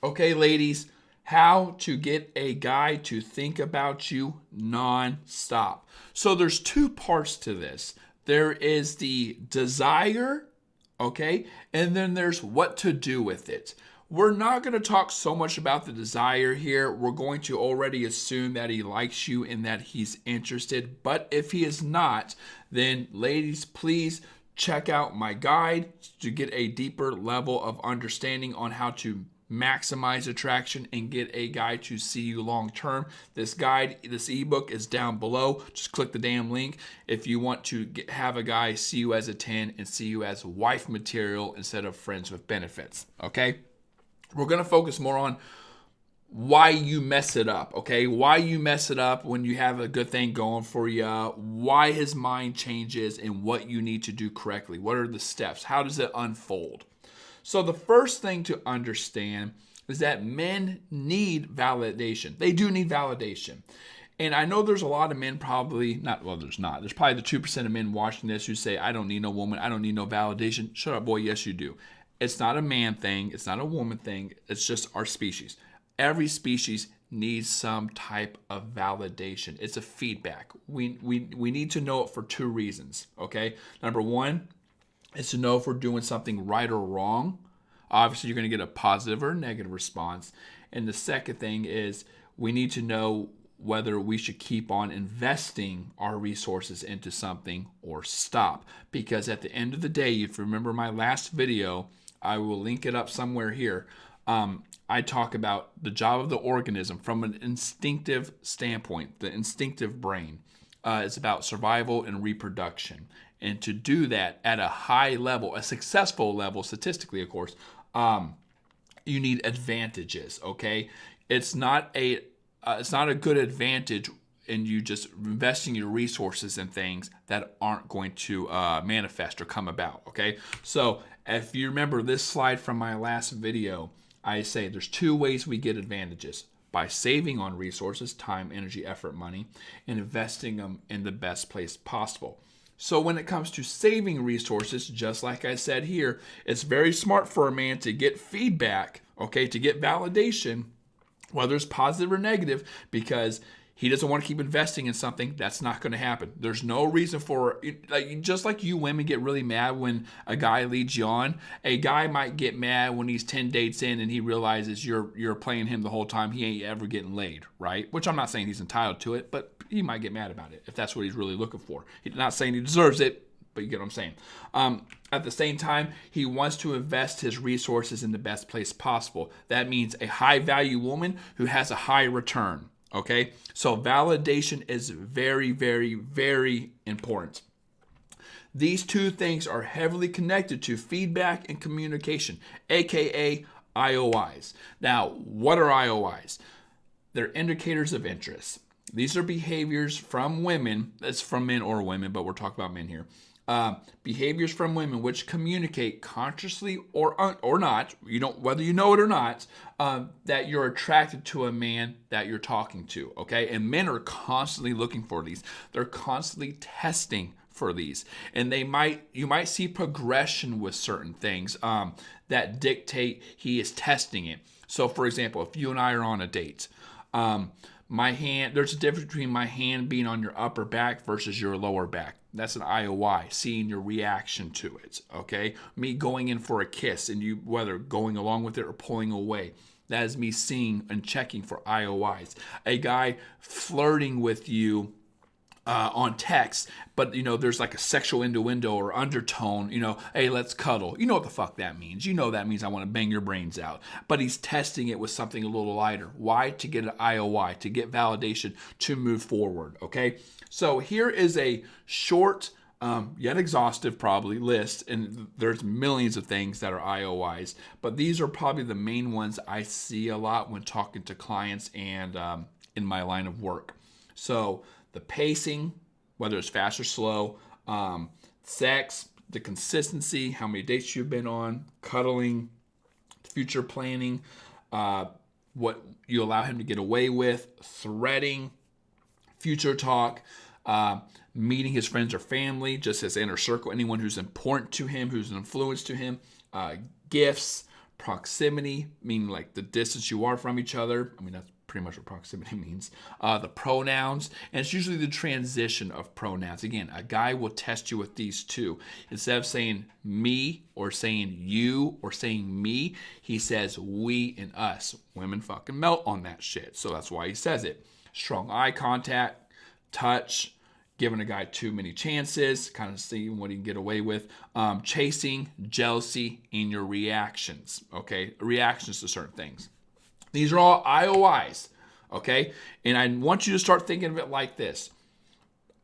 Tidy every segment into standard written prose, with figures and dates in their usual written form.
Okay, ladies, how to get a guy to think about you non-stop. So there's two parts to this. There is the desire, okay, and then there's what to do with it. We're not going to talk so much about the desire here. We're going to already assume that he likes you and that he's interested. But if he is not, then ladies, please check out my guide to get a deeper level of understanding on how to maximize attraction and get a guy to see you long term. This guide, this ebook is down below. Just click the damn link if you want to have a guy see you as a 10 and see you as wife material instead of friends with benefits. Okay? We're going to focus more on why you mess it up, okay? Why you mess it up when you have a good thing going for you, why his mind changes, and what you need to do correctly. What are the steps? How does it unfold? So the first thing to understand is that men need validation. They do need validation. And I know there's a lot of men probably, not, well, there's not. There's probably the 2% of men watching this who say, I don't need no woman. I don't need no validation. Shut up, boy. Yes, you do. It's not a man thing. It's not a woman thing. It's just our species. Every species needs some type of validation. It's a feedback. We need to know it for two reasons, okay? Number one is to know if we're doing something right or wrong. Obviously, you're going to get a positive or a negative response. And the second thing is we need to know whether we should keep on investing our resources into something or stop. Because at the end of the day, if you remember my last video, I will link it up somewhere here. I talk about the job of the organism from an instinctive standpoint, the instinctive brain. It's about survival and reproduction. And to do that at a high level, a successful level, statistically, of course, you need advantages, okay? It's not a good advantage in you just investing your resources in things that aren't going to manifest or come about, okay? So if you remember this slide from my last video, I say there's two ways we get advantages: by saving on resources, time, energy, effort, money, and investing them in the best place possible. So when it comes to saving resources, just like I said here, it's very smart for a man to get feedback, okay, to get validation, whether it's positive or negative, because he doesn't want to keep investing in something that's not going to happen. There's no reason for it. Like, just like you women get really mad when a guy leads you on, a guy might get mad when he's 10 dates in and he realizes you're playing him the whole time. He ain't ever getting laid, right? Which I'm not saying he's entitled to it, but he might get mad about it if that's what he's really looking for. He's not saying he deserves it, but you get what I'm saying. At the same time, he wants to invest his resources in the best place possible. That means a high value woman who has a high return. Okay, so validation is very, very, very important. These two things are heavily connected to feedback and communication, aka IOIs. Now, what are IOIs? They're indicators of interest. These are behaviors from women. That's from men or women, but we're talking about men here. Behaviors from women which communicate consciously or not, whether you know it or not, that you're attracted to a man that you're talking to, okay? And men are constantly looking for these. They're constantly testing for these. And you might see progression with certain things that dictate he is testing it. So for example, if you and I are on a date, there's a difference between my hand being on your upper back versus your lower back. That's an IOI, seeing your reaction to it, okay? Me going in for a kiss and you, whether going along with it or pulling away, that is me seeing and checking for IOIs. A guy flirting with you on text, but there's like a sexual innuendo or undertone, hey, let's cuddle. You know what the fuck that means. That means I want to bang your brains out. But he's testing it with something a little lighter. Why? To get an IOI, to get validation, to move forward, okay? So here is a short, yet exhaustive probably list, and there's millions of things that are IOIs, but these are probably the main ones I see a lot when talking to clients and in my line of work. So the pacing, whether it's fast or slow, sex, the consistency, how many dates you've been on, cuddling, future planning, what you allow him to get away with, threading, future talk, meeting his friends or family, just his inner circle, anyone who's important to him, who's an influence to him, gifts, proximity, meaning like the distance you are from each other. I mean, that's pretty much what proximity means. The pronouns, and it's usually the transition of pronouns. Again, a guy will test you with these two. Instead of saying me or saying you or saying me, he says we and us. Women fucking melt on that shit, so that's why he says it. Strong eye contact, touch, giving a guy too many chances, kind of seeing what he can get away with, chasing, jealousy, and your reactions, okay? Reactions to certain things. These are all IOIs, okay? And I want you to start thinking of it like this.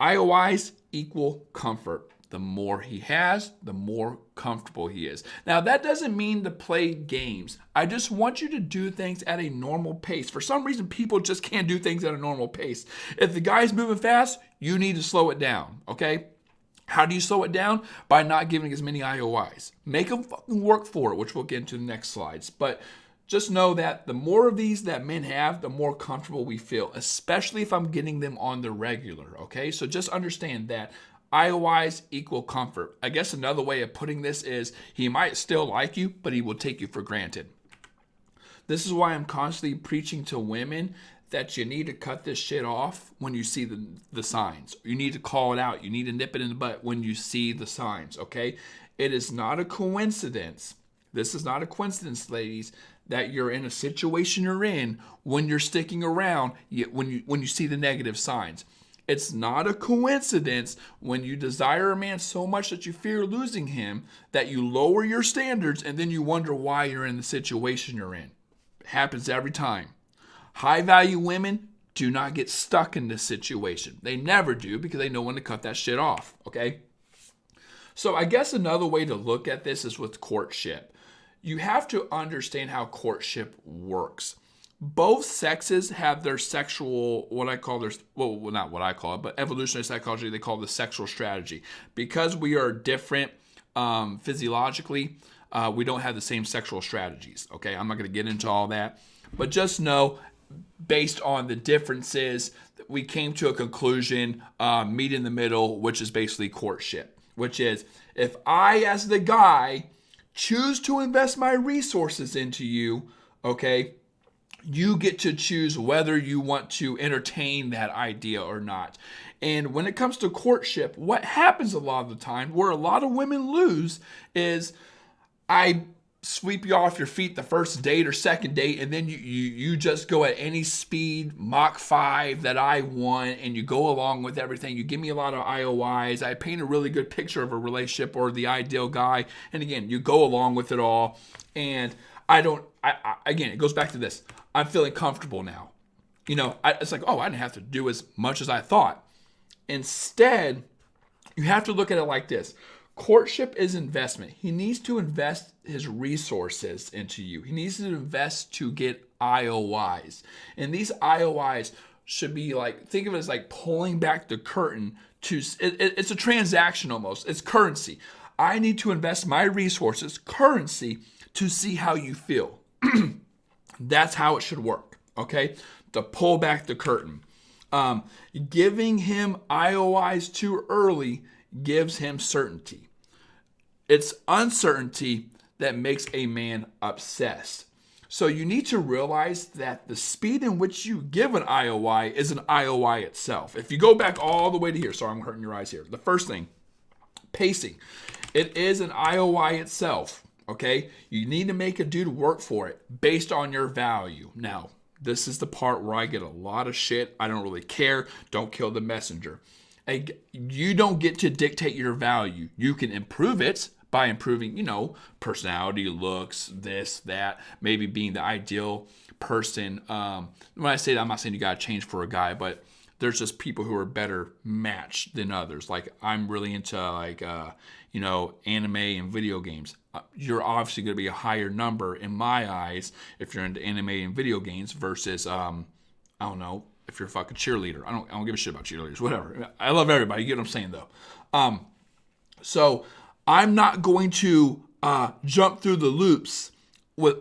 IOIs equal comfort. The more he has, the more comfortable he is. Now, that doesn't mean to play games. I just want you to do things at a normal pace. For some reason, people just can't do things at a normal pace. If the guy's moving fast, you need to slow it down, okay? How do you slow it down? By not giving as many IOIs. Make them fucking work for it, which we'll get into in the next slides. But just know that the more of these that men have, the more comfortable we feel, especially if I'm getting them on the regular, okay? So just understand that IOIs equal comfort. I guess another way of putting this is he might still like you, but he will take you for granted. This is why I'm constantly preaching to women that you need to cut this shit off when you see the signs. You need to call it out. You need to nip it in the butt when you see the signs, okay? It is not a coincidence. This is not a coincidence, ladies, that you're in a situation you're in when you're sticking around, when you see the negative signs. It's not a coincidence when you desire a man so much that you fear losing him that you lower your standards and then you wonder why you're in the situation you're in. It happens every time. High value women do not get stuck in this situation. They never do because they know when to cut that shit off, okay? So I guess another way to look at this is with courtship. You have to understand how courtship works. Both sexes have their sexual, what I call their, well, not what I call it, but evolutionary psychology, they call it the sexual strategy. Because we are different physiologically, we don't have the same sexual strategies, okay? I'm not going to get into all that. But just know, based on the differences, we came to a conclusion, meet in the middle, which is basically courtship. Which is, if I, as the guy, choose to invest my resources into you, okay, you get to choose whether you want to entertain that idea or not. And when it comes to courtship, what happens a lot of the time, where a lot of women lose, is I sweep you off your feet the first date or second date, and then you just go at any speed, Mach 5 that I want, and you go along with everything. You give me a lot of IOIs. I paint a really good picture of a relationship or the ideal guy, and again, you go along with it all. And again, it goes back to this. I'm feeling comfortable now. You know, it's like, oh, I didn't have to do as much as I thought. Instead, you have to look at it like this. Courtship is investment. He needs to invest his resources into you. He needs to invest to get IOIs. And these IOIs should be like, think of it as like pulling back the curtain to, it's a transaction almost. It's currency. I need to invest my resources, currency, to see how you feel. That's how it should work, okay? To pull back the curtain. Giving him IOIs too early gives him certainty. It's uncertainty that makes a man obsessed. So you need to realize that the speed in which you give an IOI is an IOI itself. If you go back all the way to here, sorry, I'm hurting your eyes here. The first thing, pacing. It is an IOI itself. Okay, you need to make a dude work for it based on your value. Now, this is the part where I get a lot of shit. I don't really care. Don't kill the messenger. You don't get to dictate your value. You can improve it by improving, personality, looks, this, that, maybe being the ideal person. When I say that, I'm not saying you got to change for a guy, but there's just people who are better matched than others. Like, I'm really into anime and video games. You're obviously going to be a higher number in my eyes if you're into anime and video games versus, I don't know, if you're a fucking cheerleader. I don't give a shit about cheerleaders, whatever. I love everybody. You get what I'm saying, though. So I'm not going to jump through the loops with,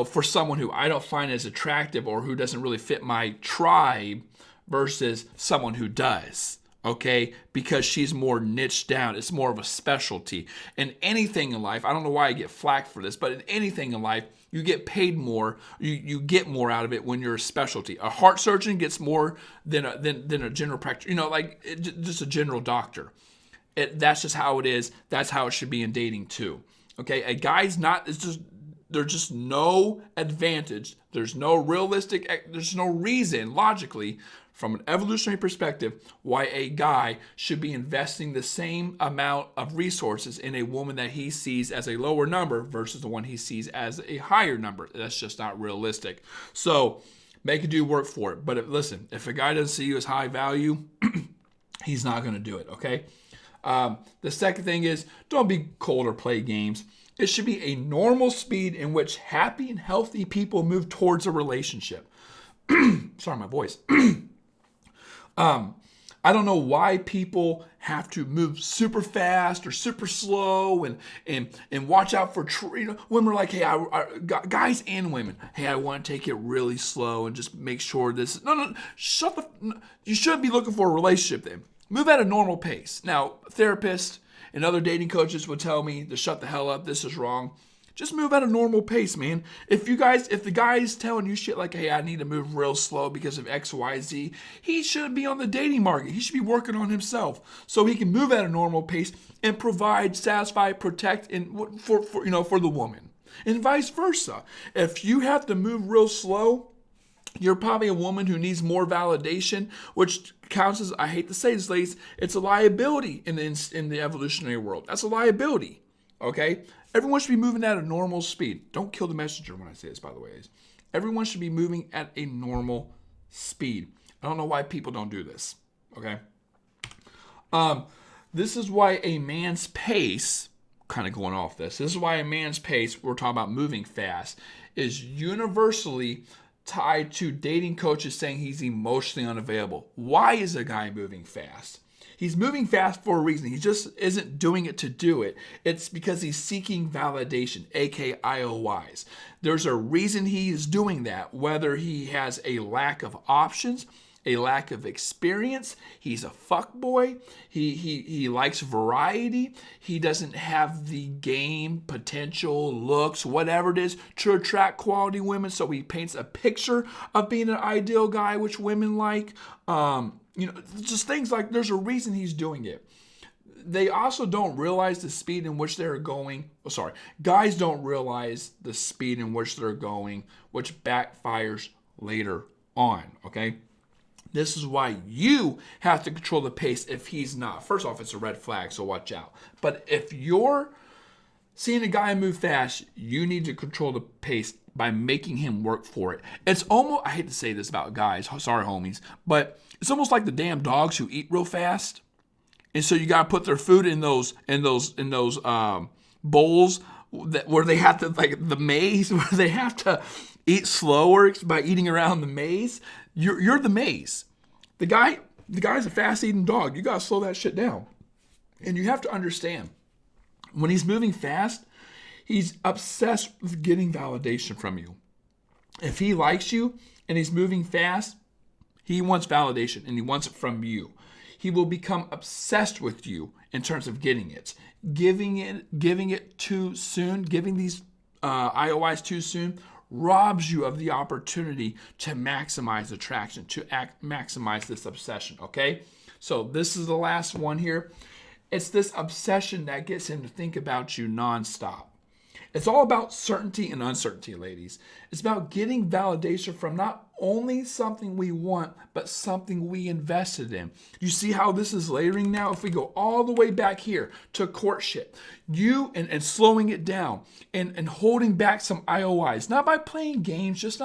for someone who I don't find as attractive or who doesn't really fit my tribe versus someone who does. okay? Because she's more niched down. It's more of a specialty. In anything in life, I don't know why I get flack for this, but in anything in life, you get paid more. You get more out of it when you're a specialty. A heart surgeon gets more than a general practitioner, just a general doctor. That's just how it is. That's how it should be in dating too. Okay, a guy's not. There's just no advantage. There's no reason logically, from an evolutionary perspective, why a guy should be investing the same amount of resources in a woman that he sees as a lower number versus the one he sees as a higher number. That's just not realistic. So make a dude work for it. But listen, if a guy doesn't see you as high value, he's not going to do it, okay? The second thing is, don't be cold or play games. It should be a normal speed in which happy and healthy people move towards a relationship. Sorry, my voice. I don't know why people have to move super fast or super slow and watch out for, women are like, hey, guys and women, hey, I want to take it really slow and just make sure this, no, you shouldn't be looking for a relationship then. Move at a normal pace. Now, therapists and other dating coaches would tell me to shut the hell up, this is wrong. Just move at a normal pace, man. If the guy's telling you shit like, hey, I need to move real slow because of X, Y, Z, he shouldn't be on the dating market. He should be working on himself so he can move at a normal pace and provide, satisfy, protect for the woman. And vice versa. If you have to move real slow, you're probably a woman who needs more validation, which counts as, I hate to say this, ladies, it's a liability in the evolutionary world. That's a liability, okay? Everyone should be moving at a normal speed. Don't kill the messenger when I say this, by the way. Everyone should be moving at a normal speed. I don't know why people don't do this, okay? This is why a man's pace, kind of going off this is why a man's pace, we're talking about moving fast, is universally tied to dating coaches saying he's emotionally unavailable. Why is a guy moving fast? He's moving fast for a reason. He just isn't doing it to do it. It's because he's seeking validation, aka IOIs. There's a reason he is doing that, whether he has a lack of options, a lack of experience, he's a fuckboy, he likes variety, he doesn't have the game, potential, looks, whatever it is, to attract quality women, so he paints a picture of being an ideal guy, which women like. Just things like, there's a reason he's doing it. They also don't realize the speed in which they're going. Guys don't realize the speed in which they're going, which backfires later on, okay? This is why you have to control the pace if he's not. First off, it's a red flag, so watch out. But if you're seeing a guy move fast, you need to control the pace by making him work for it. It's almost, I hate to say this about guys, sorry homies, but it's almost like the damn dogs who eat real fast. And so you gotta put their food in those bowls where they have to, like the maze, where they have to eat slower by eating around the maze. You're the maze. The guy's a fast-eating dog. You gotta slow that shit down. And you have to understand, when he's moving fast, he's obsessed with getting validation from you. If he likes you and he's moving fast, he wants validation and he wants it from you. He will become obsessed with you in terms of getting it. Giving it too soon, giving these IOIs too soon, robs you of the opportunity to maximize attraction, to maximize this obsession, okay? So this is the last one here. It's this obsession that gets him to think about you nonstop. It's all about certainty and uncertainty, ladies. It's about getting validation from not only something we want, but something we invested in. You see how this is layering now? If we go all the way back here to courtship, you and slowing it down and holding back some IOIs, not by playing games, just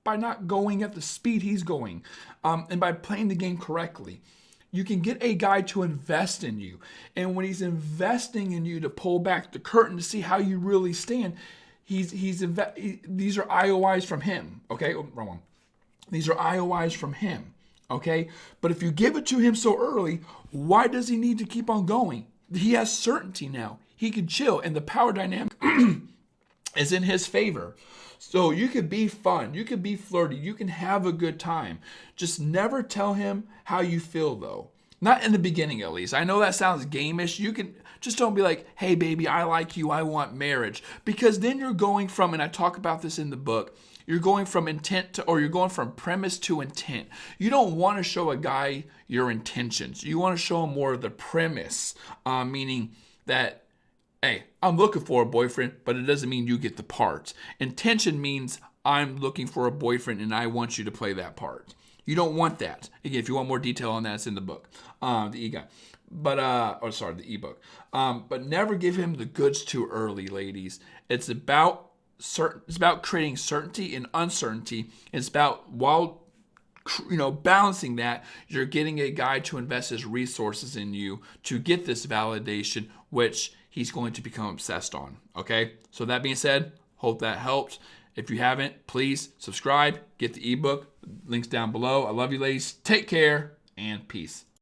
by not going at the speed he's going, and by playing the game correctly. You can get a guy to invest in you. And when he's investing in you to pull back the curtain to see how you really stand, these are IOIs from him. Okay, wrong one. These are IOIs from him. Okay, but if you give it to him so early, why does he need to keep on going? He has certainty now. He can chill, and the power dynamic is in his favor. So you could be fun, you could be flirty, you can have a good time. Just never tell him how you feel though. Not in the beginning, at least. I know that sounds gamish. You can just don't be like, hey, baby, I like you. I want marriage. Because then you're going from, and I talk about this in the book, you're going from intent to, or you're going from premise to intent. You don't want to show a guy your intentions. You want to show him more of the premise, meaning that, hey, I'm looking for a boyfriend, but it doesn't mean you get the part. Intention means I'm looking for a boyfriend and I want you to play that part. You don't want that. Again, if you want more detail on that, it's in the book, the e-guide. But, the ebook. But never give him the goods too early, ladies. It's about creating certainty and uncertainty. It's about, while balancing that, you're getting a guy to invest his resources in you to get this validation, which he's going to become obsessed on. Okay? So that being said, hope that helped. If you haven't, please subscribe, get the ebook. Links down below. I love you, ladies. Take care and peace.